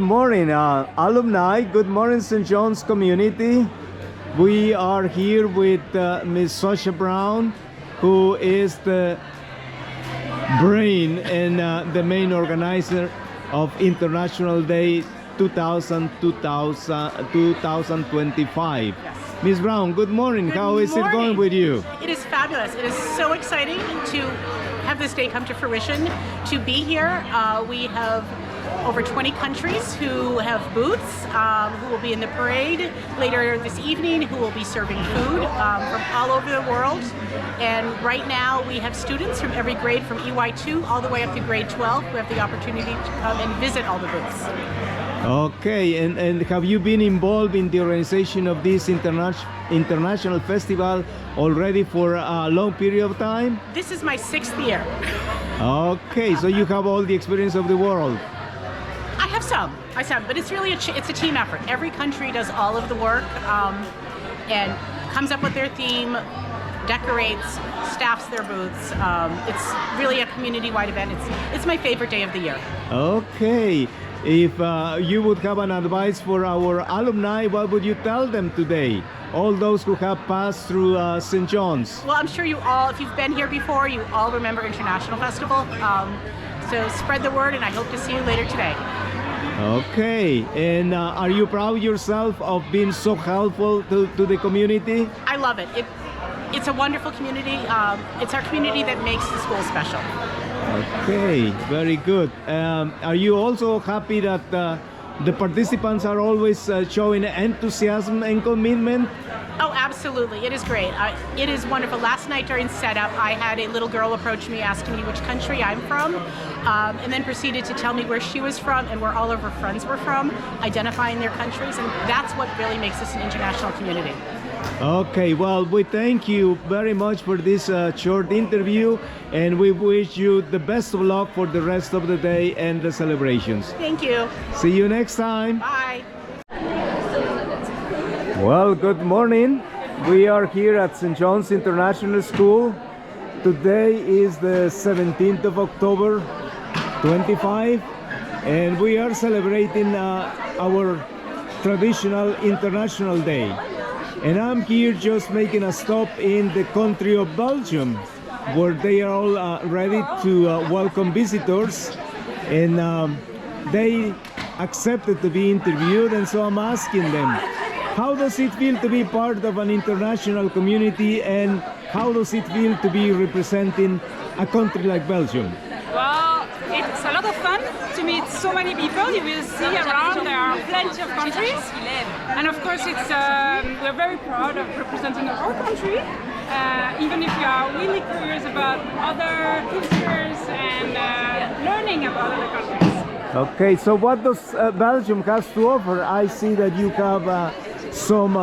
morning, alumni. Good morning, St. John's community. We are here with Miss Sasha Brown, who is the brain and the main organizer of International Day 2025. Yes. Miss Brown, good morning. How is it going with you? It is fabulous. It is so exciting to have this day come to fruition, to be here. We have over 20 countries who have booths, who will be in the parade later this evening, who will be serving food from all over the world. And right now we have students from every grade, from EY2 all the way up to grade 12, who have the opportunity to come and visit all the booths. Okay, and have you been involved in the organization of this international festival already for a long period of time? This is my 6th year. Okay, so you have all the experience of the world. I have some, but it's really it's a team effort. Every country does all of the work and comes up with their theme, decorates, staffs their booths. It's really a community-wide event. It's my favorite day of the year. Okay. If you would have an advice for our alumni, what would you tell them today? All those who have passed through St. John's. Well, I'm sure you all, if you've been here before, you all remember International Festival. So spread the word, and I hope to see you later today. Okay. And are you proud yourself of being so helpful to the community? I love it. It's a wonderful community. It's our community that makes the school special. Okay, very good. Are you also happy that the participants are always showing enthusiasm and commitment? Oh, absolutely. It is great. It is wonderful. Last night during setup, I had a little girl approach me asking me which country I'm from, and then proceeded to tell me where she was from and where all of her friends were from, identifying their countries, and that's what really makes this an international community. Okay, well, we thank you very much for this short interview, and we wish you the best of luck for the rest of the day and the celebrations. Thank you. See you next time. Bye. Well, good morning. We are here at St. John's International School. Today is the 17th of October, 25, and we are celebrating our traditional International Day. And I'm here just making a stop in the country of Belgium, where they are all ready to welcome visitors, and they accepted to be interviewed, and so I'm asking them, how does it feel to be part of an international community, and how does it feel to be representing a country like Belgium? Well, it's a lot of fun to meet so many people. You will see around there are plenty of countries, and of course we're very proud of representing our country, even if you are really curious about other cultures and learning about other countries. Okay, so what does Belgium has to offer? I see that you have some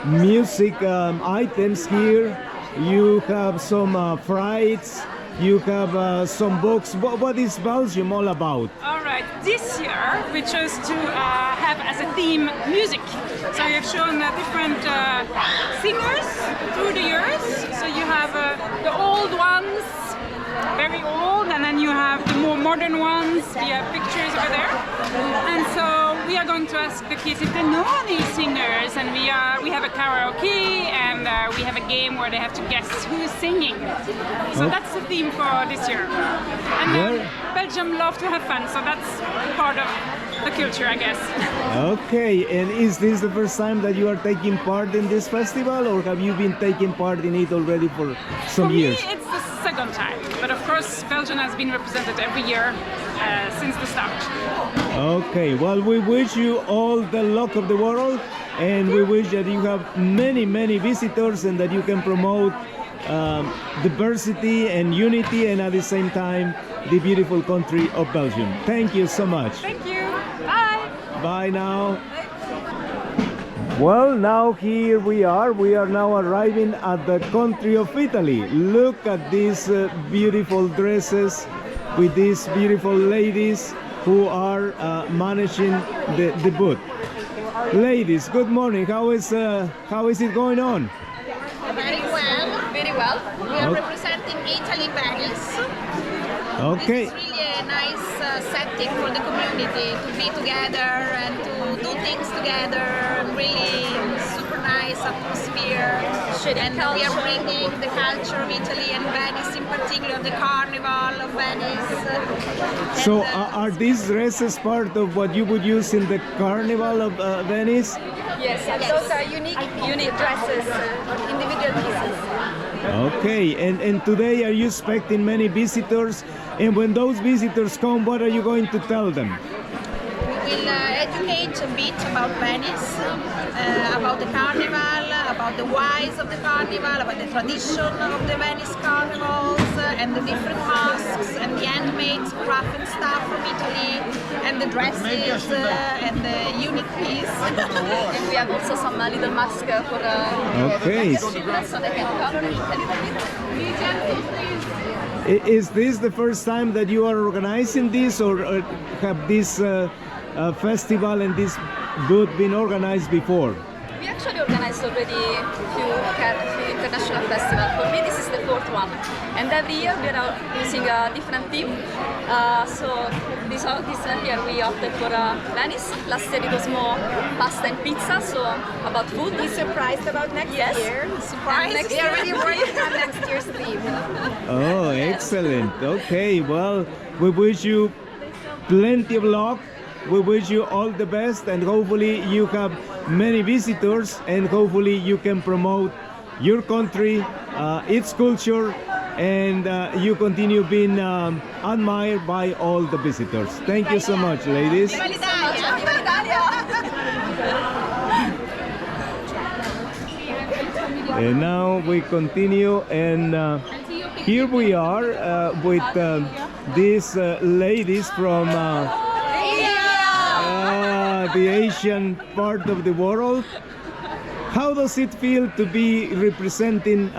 music items here, you have some fries, you have some books. What is Belgium all about? All right, this year we chose to have as a theme music. So we have shown different singers through the years. So you have the old ones, very old, and then you have the more modern ones. We have pictures over there. And so we are going to ask the kids if they know these singers, and we have a karaoke, and we have a game where they have to guess who's singing. So that's the theme for this year. And then Belgium love to have fun, so that's part of the culture, I guess. Okay, and is this the first time that you are taking part in this festival, or have you been taking part in it already for some years? For me, it's the second time, but of course Belgium has been represented every year since the start. Okay, well, we wish you all the luck of the world, and we wish that you have many visitors, and that you can promote diversity and unity, and at the same time the beautiful country of Belgium. Thank you so much. Thank you. Bye. Bye now. Well, now here we are now arriving at the country of Italy. Look at these beautiful dresses with these beautiful ladies who are managing the booth. Ladies, good morning. How is it going on? Very well. We are representing Italy, Venice. Okay. This is really a nice set exciting for the community to be together and to do things together. Really super nice atmosphere. And we are bringing the culture of Italy and Venice, in particular the Carnival of Venice. So are these dresses part of what you would use in the Carnival of Venice? Yes, those are unique dresses, individual pieces. Okay, and today are you expecting many visitors? And when those visitors come, what are you going to tell them? We will educate a bit about Venice, about the carnival, about the whys of the carnival, about the tradition of the Venice carnivals, and the different masks, and the handmade craft stuff from Italy, and the dresses, and the unique piece. And we have also some little masks for Okay. children, so they can color it a little bit. Is this the first time that you are organizing this, or have this festival and this booth been organized before? We actually organized already a few international festivals. For me, this is the fourth one. And every year we are using a different theme. So this year we opted for Venice. Last year it was more pasta and pizza, so about food. Be surprised about next year. Surprise! Next We are year. already working on next year's theme. Oh, excellent. Okay, well, we wish you plenty of luck. We wish you all the best, and hopefully you have many visitors, and hopefully you can promote your country, its culture, and you continue being admired by all the visitors. Thank you so much, ladies. Viva l'Italia! And now we continue, and here we are with these ladies from the Asian part of the world. How does it feel to be representing,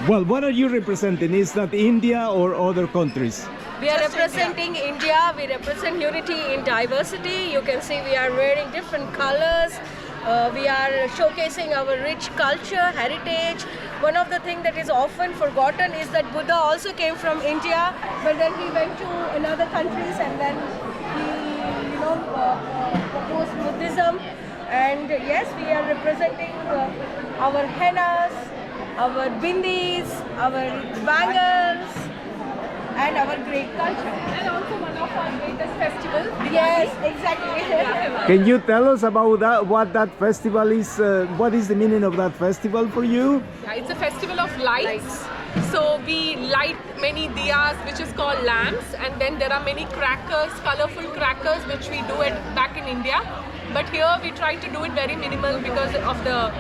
well, what are you representing? Is that India or other countries? We are representing India. We represent unity in diversity. You can see we are wearing different colors. We are showcasing our rich culture, heritage. One of the things that is often forgotten is that Buddha also came from India, but then he went to another countries and then he, proposed Buddhism. And yes, we are representing our hennas, our bindis, our bangles, and our great culture. And also one of our greatest festivals. Yes, exactly. Can you tell us about that? What that festival is? What is the meaning of that festival for you? Yeah, it's a festival of lights. So we light many diyas, which is called lamps, and then there are many crackers, colorful crackers, which we do it back in India. But here we try to do it very minimal because of the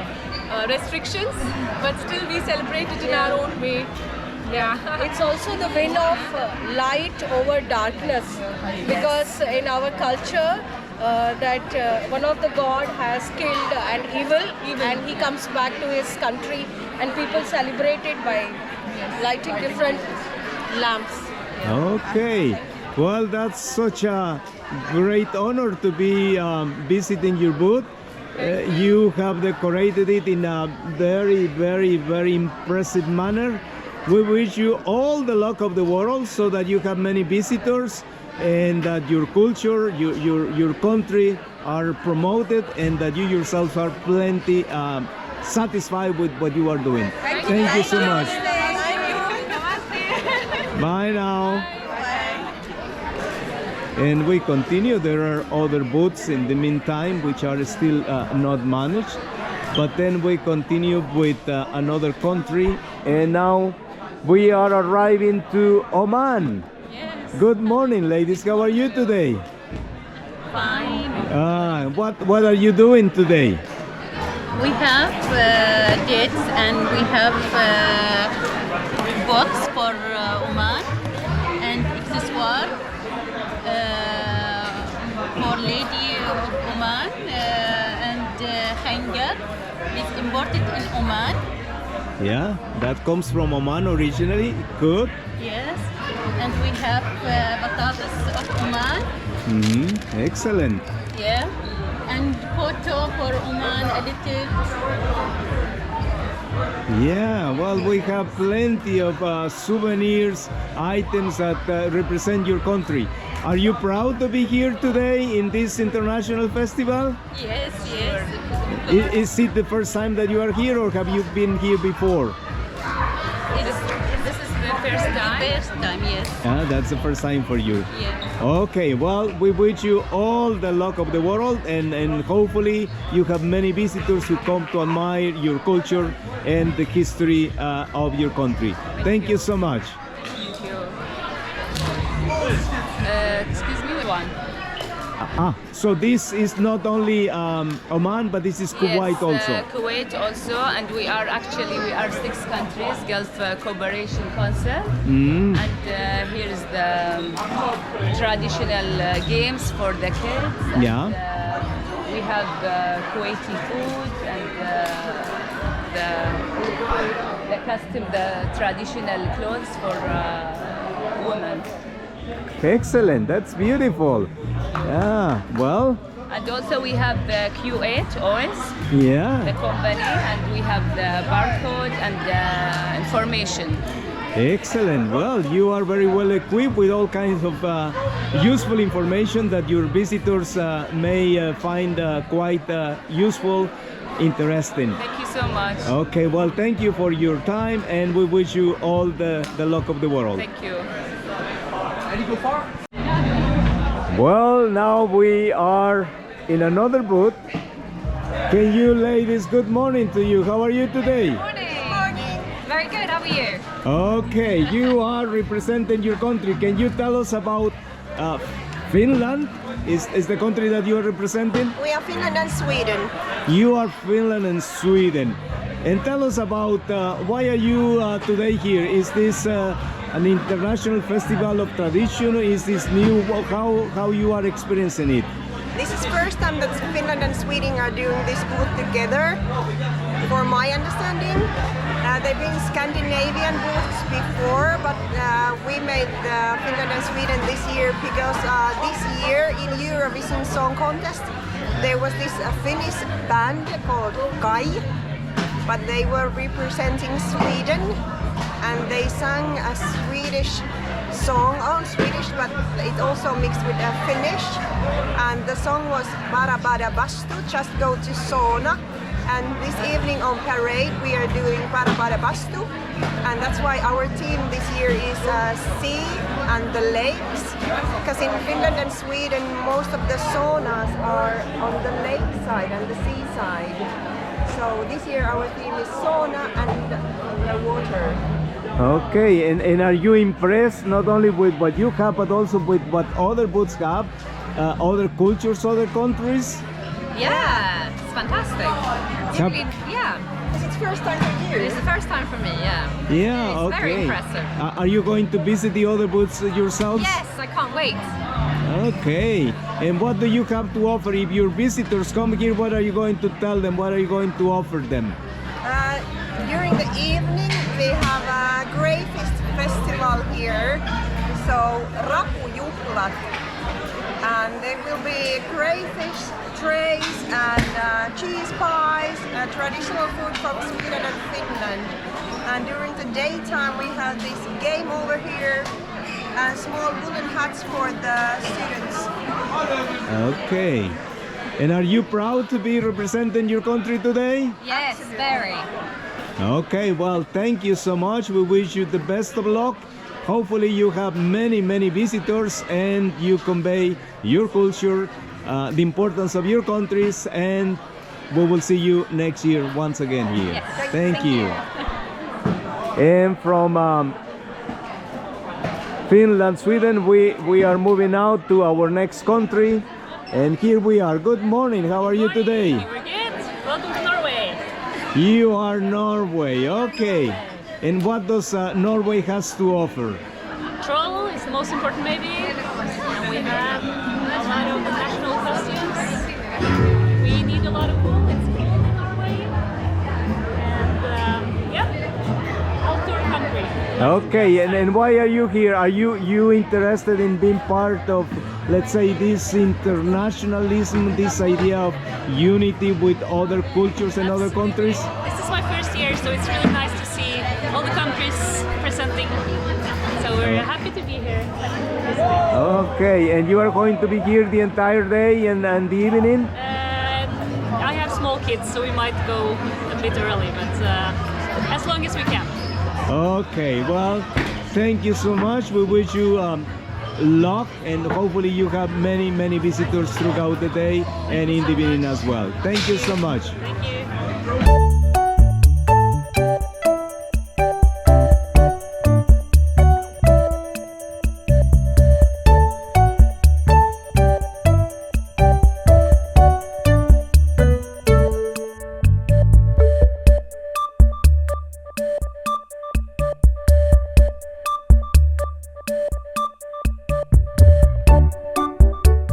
restrictions. But still we celebrate it in our own way. Yeah. It's also the win of light over darkness, because in our culture that one of the god has killed an evil, and he comes back to his country, and people celebrate it by lighting different lamps. Okay. Well, that's such a great honor to be visiting your booth. You have decorated it in a very, very, very impressive manner. We wish you all the luck of the world, so that you have many visitors, and that your culture, your country are promoted, and that you yourselves are plenty satisfied with what you are doing. Thank you so much. Bye now. And we continue. There are other booths in the meantime which are still not managed, but then we continue with another country, and now we are arriving to Oman. Yes. Good morning, ladies. How are you today? Fine. What are you doing today? We have dates and we have books for Oman and accessoire for lady of Oman and hanger is imported in Oman. Yeah, that comes from Oman originally. Good. Yes, and we have batatas of Oman. Excellent. Yeah, and photo for Oman edited. Yeah, well, we have plenty of souvenirs, items that represent your country. Are you proud to be here today in this international festival? Yes, yes. Is it the first time that you are here, or have you been here before? This is the first time. First time, yes. That's the first time for you. Yes. Okay, well, we wish you all the luck of the world, and hopefully you have many visitors who come to admire your culture and the history of your country. Thank you so much. Thank you. Excuse me, one. So this is not only Oman, but this is Kuwait also. Kuwait also, and we are 6 countries, Gulf Cooperation Council. And here is the traditional games for the kids. Yeah. And, we have Kuwaiti food and the traditional clothes for women. Excellent, that's beautiful. Yeah, well. And also we have the Q8 oils, Yeah. the company, and we have the barcode and the information. Excellent. Well, you are very well equipped with all kinds of useful information that your visitors may find quite useful, interesting. Thank you so much. Okay, well, thank you for your time, and we wish you all the luck of the world. Thank you. Well, now we are in another booth. Can you ladies, good morning to you. How are you today? Morning. Very good. How are you? Okay, you are representing your country. Can you tell us about Finland? Is the country that you are representing? We are Finland and Sweden. You are Finland and Sweden. And tell us about why are you today here? Is this an international festival of tradition? Is this new? How you are experiencing it? This is first time that Finland and Sweden are doing this booth together, for my understanding. They've been Scandinavian booths before, but we made Finland and Sweden this year because this year in Eurovision Song Contest there was this Finnish band called Kai, but they were representing Sweden and they sang a Swedish song, all Swedish, but it also mixed with Finnish, and the song was Bara Bara Bastu, just go to sauna. And this evening on parade we are doing Bara Bara Bastu, and that's why our team this year is sea and the lakes, because in Finland and Sweden most of the saunas are on the lake side and the seaside. So this year our theme is sauna and the water. Okay, and are you impressed not only with what you have, but also with what other booths have, other cultures, other countries? Yeah, it's fantastic. Yeah, It's first time for you. it's the first time for me. Yeah. Yeah, It's okay. very impressive. Are you going to visit the other booths yourselves? Yes, I can't wait. Okay. And what do you have to offer if your visitors come here? What are you going to tell them? What are you going to offer them? During the evening we have a crayfish festival here, so Rapujuhlat, and there will be crayfish trays and cheese pies, traditional food from Sweden and Finland. And during the daytime we have this game over here and small wooden huts for the students. Okay. And are you proud to be representing your country today? Yes, very. Okay, well, thank you so much. We wish you the best of luck. Hopefully you have many visitors and you convey your culture, the importance of your countries, and we will see you next year once again here. Yes. Thank you. And from Finland, Sweden, we are moving out to our next country, and here we are. Good morning, how are you today? We're good. Welcome to Norway. You are Norway, okay. And what does Norway has to offer? Troll is the most important maybe. And we have a lot of national costumes. We need a lot of wool. It's cold in Norway. And yeah, outdoor country. Okay, and why are you here? Are you interested in being part of, let's say, this internationalism, this idea of unity with other cultures and other countries? This is my first year, so it's really nice to see all the countries presenting. So we're happy to be here. Okay, and you are going to be here the entire day and the evening? I have small kids, so we might go a bit early, but as long as we can. Okay, well, thank you so much. We wish you luck, and hopefully you have many visitors throughout the day and in the evening as well. Thank you so much. Thank you.